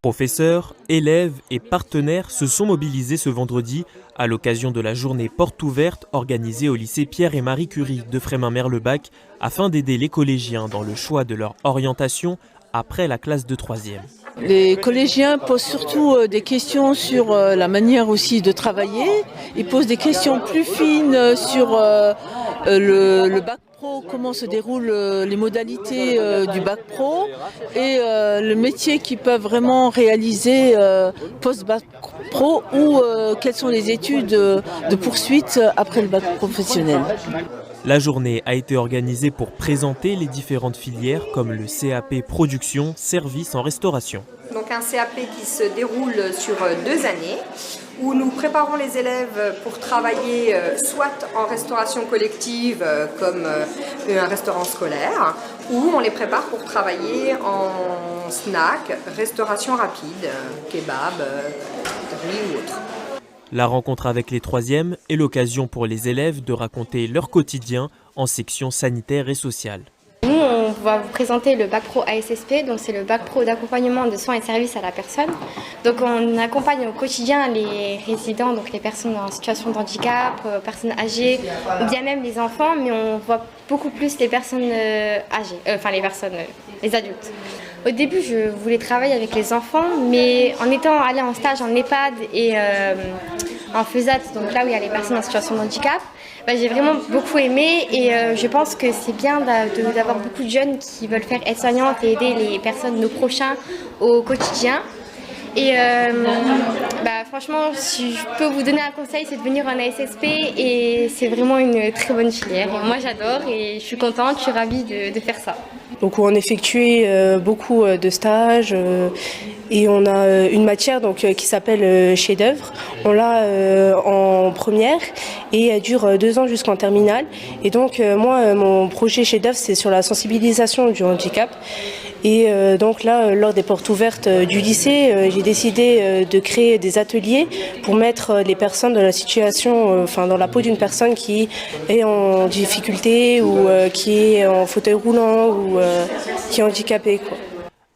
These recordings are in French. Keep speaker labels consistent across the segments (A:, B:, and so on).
A: Professeurs, élèves et partenaires se sont mobilisés ce vendredi à l'occasion de la journée porte ouverte organisée au lycée Pierre et Marie Curie de Frémin-Merlebach afin d'aider les collégiens dans le choix de leur orientation après la classe de 3e.
B: Les collégiens posent surtout des questions sur la manière aussi de travailler. Ils posent des questions plus fines sur le bac pro, comment se déroulent les modalités du bac pro et le métier qu'ils peuvent vraiment réaliser post-bac pro ou quelles sont les études de poursuite après le bac professionnel.
A: La journée a été organisée pour présenter les différentes filières comme le CAP production, service en restauration.
C: Donc un CAP qui se déroule sur 2 années où nous préparons les élèves pour travailler soit en restauration collective comme un restaurant scolaire ou on les prépare pour travailler en snack, restauration rapide, kebab, riz ou autre.
A: La rencontre avec les 3e est l'occasion pour les élèves de raconter leur quotidien en section sanitaire et sociale.
D: Nous, on va vous présenter le bac pro ASSP, donc c'est le bac pro d'accompagnement de soins et services à la personne. Donc on accompagne au quotidien les résidents, donc les personnes en situation de handicap, personnes âgées ou bien même les enfants, mais on voit beaucoup plus les personnes âgées, les adultes. Au début, je voulais travailler avec les enfants, mais en étant allée en stage en EHPAD et en FESAT, donc là où il y a les personnes en situation de handicap, j'ai vraiment beaucoup aimé et je pense que c'est bien d'avoir beaucoup de jeunes qui veulent faire aide-soignante et aider les personnes, nos prochains, au quotidien. Et franchement, si je peux vous donner un conseil, c'est de venir en ASSP et c'est vraiment une très bonne filière. Et moi j'adore et je suis contente, je suis ravie de faire ça.
E: Donc on effectuait beaucoup de stages et on a une matière qui s'appelle chef-d'œuvre. On l'a en première et elle dure 2 ans jusqu'en terminale. Et donc moi, mon projet chef-d'œuvre, c'est sur la sensibilisation du handicap. Et donc là, lors des portes ouvertes du lycée, j'ai décidé de créer des ateliers pour mettre les personnes dans la situation, dans la peau d'une personne qui est en difficulté ou qui est en fauteuil roulant ou qui est handicapée, quoi.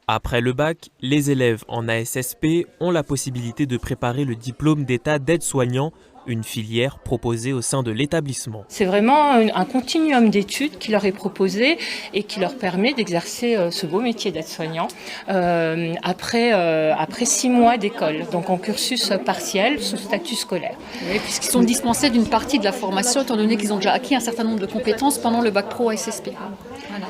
A: Après le bac, les élèves en ASSP ont la possibilité de préparer le diplôme d'état d'aide-soignant, une filière proposée au sein de l'établissement.
F: C'est vraiment un continuum d'études qui leur est proposé et qui leur permet d'exercer ce beau métier d'aide-soignant après 6 mois d'école, donc en cursus partiel sous statut scolaire.
G: Oui, puisqu'ils sont dispensés d'une partie de la formation étant donné qu'ils ont déjà acquis un certain nombre de compétences pendant le bac pro ASSP. Voilà.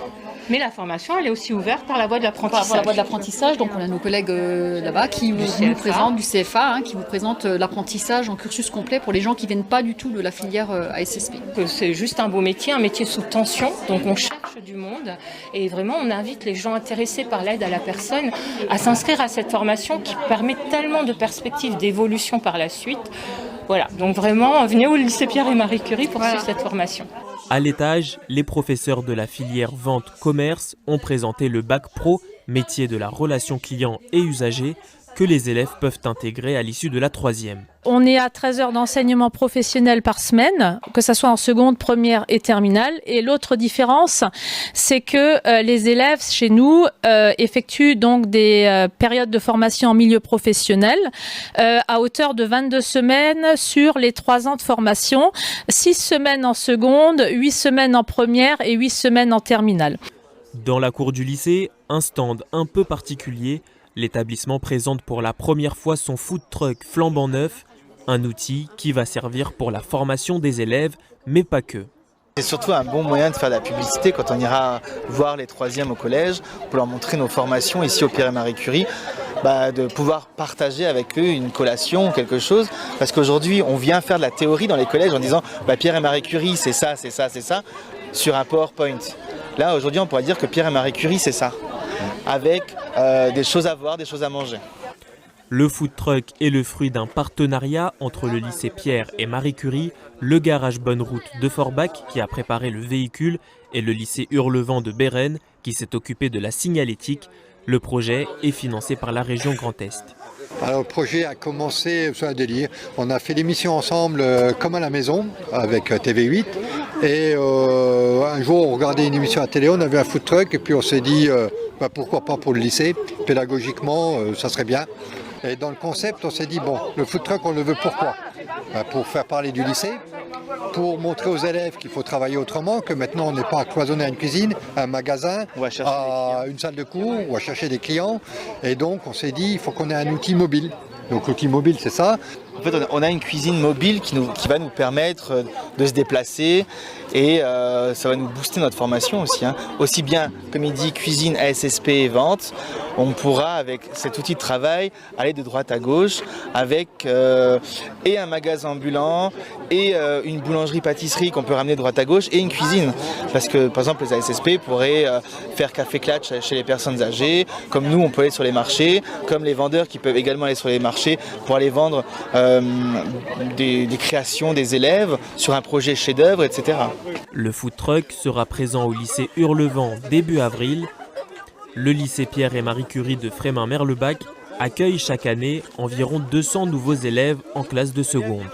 F: Mais la formation, elle est aussi ouverte par la voie de l'apprentissage.
G: Par la voie de l'apprentissage, donc on a nos collègues là-bas qui nous présentent du CFA, qui vous présentent l'apprentissage en cursus complet pour les gens qui ne viennent pas du tout de la filière ASSP.
F: C'est juste un beau métier, un métier sous tension, donc on cherche du monde et vraiment on invite les gens intéressés par l'aide à la personne à s'inscrire à cette formation qui permet tellement de perspectives d'évolution par la suite. Voilà, donc vraiment, venez au lycée Pierre et Marie Curie pour suivre cette formation.
A: À l'étage, les professeurs de la filière vente-commerce ont présenté le bac pro, métier de la relation client et usager, que les élèves peuvent intégrer à l'issue de la 3e.
H: On est à 13 heures d'enseignement professionnel par semaine, que ce soit en seconde, première et terminale. Et l'autre différence, c'est que les élèves chez nous effectuent donc des périodes de formation en milieu professionnel à hauteur de 22 semaines sur les 3 ans de formation, 6 semaines en seconde, 8 semaines en première et 8 semaines en terminale.
A: Dans la cour du lycée, un stand un peu particulier. L'établissement présente pour la première fois son food truck flambant neuf, un outil qui va servir pour la formation des élèves, mais pas que.
I: C'est surtout un bon moyen de faire de la publicité quand on ira voir les 3e au collège, pour leur montrer nos formations ici au Pierre et Marie Curie, de pouvoir partager avec eux une collation ou quelque chose. Parce qu'aujourd'hui, on vient faire de la théorie dans les collèges en disant Pierre et Marie Curie, c'est ça, c'est ça, c'est ça, sur un PowerPoint. Là, aujourd'hui, on pourrait dire que Pierre et Marie Curie, c'est ça, avec des choses à voir, des choses à manger.
A: Le food truck est le fruit d'un partenariat entre le lycée Pierre et Marie Curie, le garage Bonne Route de Forbach qui a préparé le véhicule et le lycée Hurlevent de Bérennes qui s'est occupé de la signalétique. Le projet est financé par la région Grand Est.
J: Alors, le projet a commencé sur un délire. On a fait l'émission ensemble comme à la maison avec TV8 et un jour on regardait une émission à télé, on avait un food truck et puis on s'est dit pourquoi pas pour le lycée, pédagogiquement ça serait bien. Et dans le concept on s'est dit bon, le food truck on le veut pourquoi ? Pour faire parler du lycée, pour montrer aux élèves qu'il faut travailler autrement, que maintenant on n'est pas cloisonné à une cuisine, à un magasin, à une salle de cours ou à chercher des clients. Et donc on s'est dit il faut qu'on ait un outil mobile. Donc l'outil mobile c'est ça.
I: En fait on a une cuisine mobile qui va nous permettre de se déplacer et ça va nous booster notre formation aussi. Aussi bien, comme il dit, cuisine, ASSP et vente, on pourra avec cet outil de travail aller de droite à gauche avec et un magasin ambulant et une boulangerie-pâtisserie qu'on peut ramener de droite à gauche et une cuisine. Parce que par exemple les ASSP pourraient faire café-clatch chez les personnes âgées, comme nous on peut aller sur les marchés, comme les vendeurs qui peuvent également aller sur les marchés pour aller vendre des créations des élèves sur un projet chef-d'œuvre, etc.
A: Le food truck sera présent au lycée Hurlevent début avril. Le lycée Pierre et Marie Curie de Frémin-Merlebach accueille chaque année environ 200 nouveaux élèves en classe de seconde.